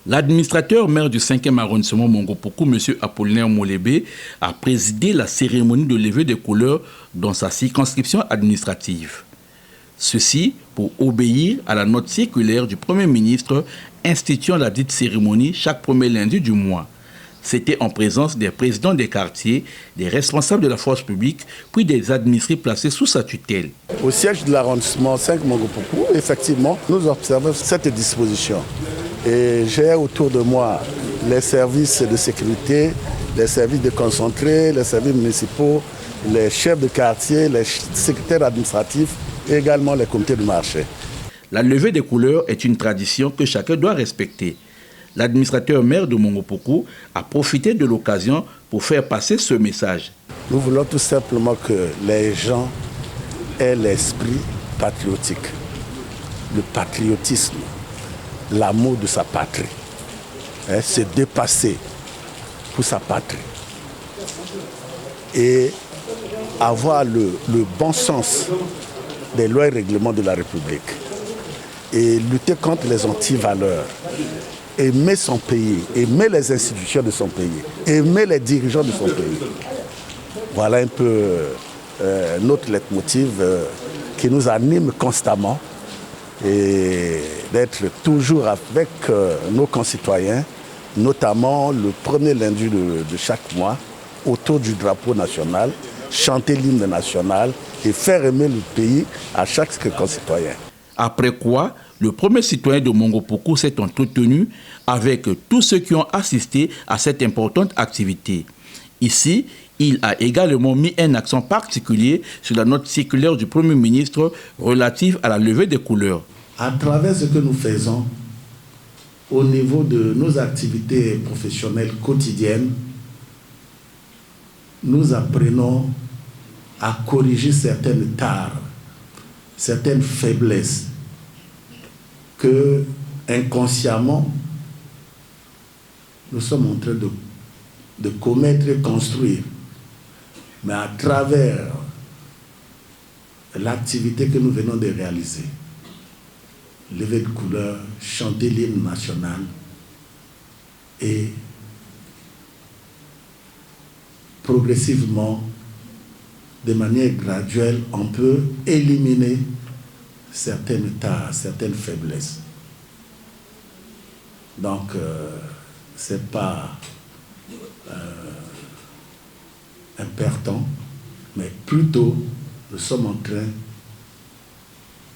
L'administrateur maire du 5e arrondissement Mongopoko, M. Apollinaire Molébé, a présidé la cérémonie de levée des couleurs dans sa circonscription administrative. Ceci pour obéir à la note circulaire du Premier ministre instituant la dite cérémonie chaque premier lundi du mois. C'était en présence des présidents des quartiers, des responsables de la force publique, puis des administrés placés sous sa tutelle. Au siège de l'arrondissement 5 Mongopoko, effectivement, nous observons cette disposition. Et j'ai autour de moi les services de sécurité, les services déconcentrés, les services municipaux, les chefs de quartier, les secrétaires administratifs et également les comités de marché. La levée des couleurs est une tradition que chacun doit respecter. L'administrateur maire de Mongopoko a profité de l'occasion pour faire passer ce message. Nous voulons tout simplement que les gens aient l'esprit patriotique, le patriotisme, l'amour de sa patrie, se dépasser pour sa patrie et avoir le bon sens des lois et règlements de la République et lutter contre les antivaleurs, aimer son pays, aimer les institutions de son pays, aimer les dirigeants de son pays. Voilà un peu notre leitmotiv qui nous anime constamment et d'être toujours avec nos concitoyens, notamment le premier lundi de chaque mois, autour du drapeau national, chanter l'hymne national et faire aimer le pays à chaque concitoyen. Après quoi, le premier citoyen de Mongopoko s'est entretenu avec tous ceux qui ont assisté à cette importante activité. Ici, il a également mis un accent particulier sur la note circulaire du Premier ministre relative à la levée des couleurs. À travers ce que nous faisons au niveau de nos activités professionnelles quotidiennes, nous apprenons à corriger certaines tares, certaines faiblesses que inconsciemment nous sommes en train de commettre et construire. Mais à travers l'activité que nous venons de réaliser, lever de couleurs, chanter l'hymne national et progressivement, de manière graduelle, on peut éliminer certaines tares, certaines faiblesses. Donc, ce n'est pas un perdant, mais plutôt nous sommes en train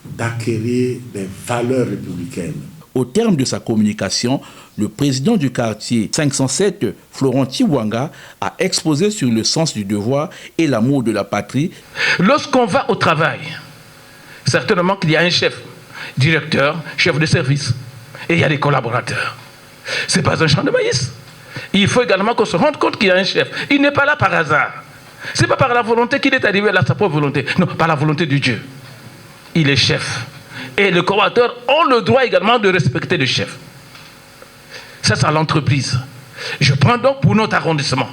d'acquérir des valeurs républicaines. Au terme de sa communication, le président du quartier 507, Florent Tiwanga, a exposé sur le sens du devoir et l'amour de la patrie. Lorsqu'on va au travail, certainement qu'il y a un chef, directeur, chef de service, et il y a des collaborateurs. Ce n'est pas un champ de maïs. Il faut également qu'on se rende compte qu'il y a un chef. Il n'est pas là par hasard. Ce n'est pas par la volonté qu'il est arrivé à sa propre volonté. Non, par la volonté de Dieu. Il est chef. Et les collaborateurs ont le droit également de respecter le chef. Ça, c'est à l'entreprise. Je prends donc pour notre arrondissement.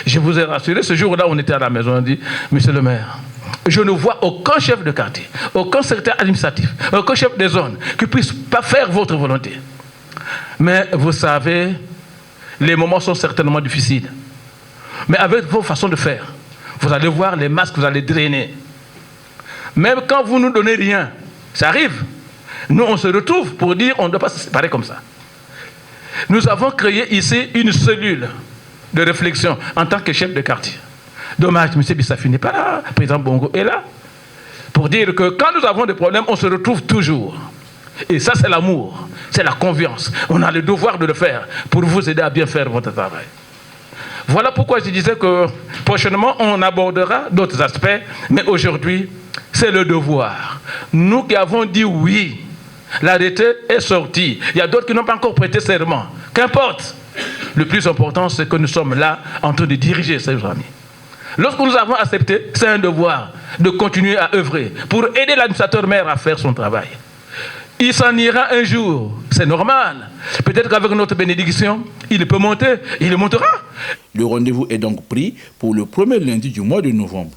Je vous ai rassuré, ce jour-là, on était à la maison, on dit, monsieur le maire, je ne vois aucun chef de quartier, aucun secrétaire administratif, aucun chef de zone qui ne puisse pas faire votre volonté. Mais vous savez, les moments sont certainement difficiles. Mais avec vos façons de faire, vous allez voir les masques que vous allez drainer. Même quand vous ne nous donnez rien, ça arrive. Nous, on se retrouve pour dire on ne doit pas se séparer comme ça. Nous avons créé ici une cellule de réflexion en tant que chef de quartier. Dommage, M. Bissafi n'est pas là, le président Bongo est là. Pour dire que quand nous avons des problèmes, on se retrouve toujours. Et ça, c'est l'amour, c'est la confiance. On a le devoir de le faire pour vous aider à bien faire votre travail. Voilà pourquoi je disais que prochainement, on abordera d'autres aspects, mais aujourd'hui, c'est le devoir. Nous qui avons dit oui, l'arrêté est sorti. Il y a d'autres qui n'ont pas encore prêté serment. Qu'importe. Le plus important, c'est que nous sommes là en train de diriger ces amis. Lorsque nous avons accepté, c'est un devoir de continuer à œuvrer pour aider l'administrateur maire à faire son travail. Il s'en ira un jour, c'est normal. Peut-être qu'avec notre bénédiction, il peut monter, il montera. Le rendez-vous est donc pris pour le premier lundi du mois de novembre.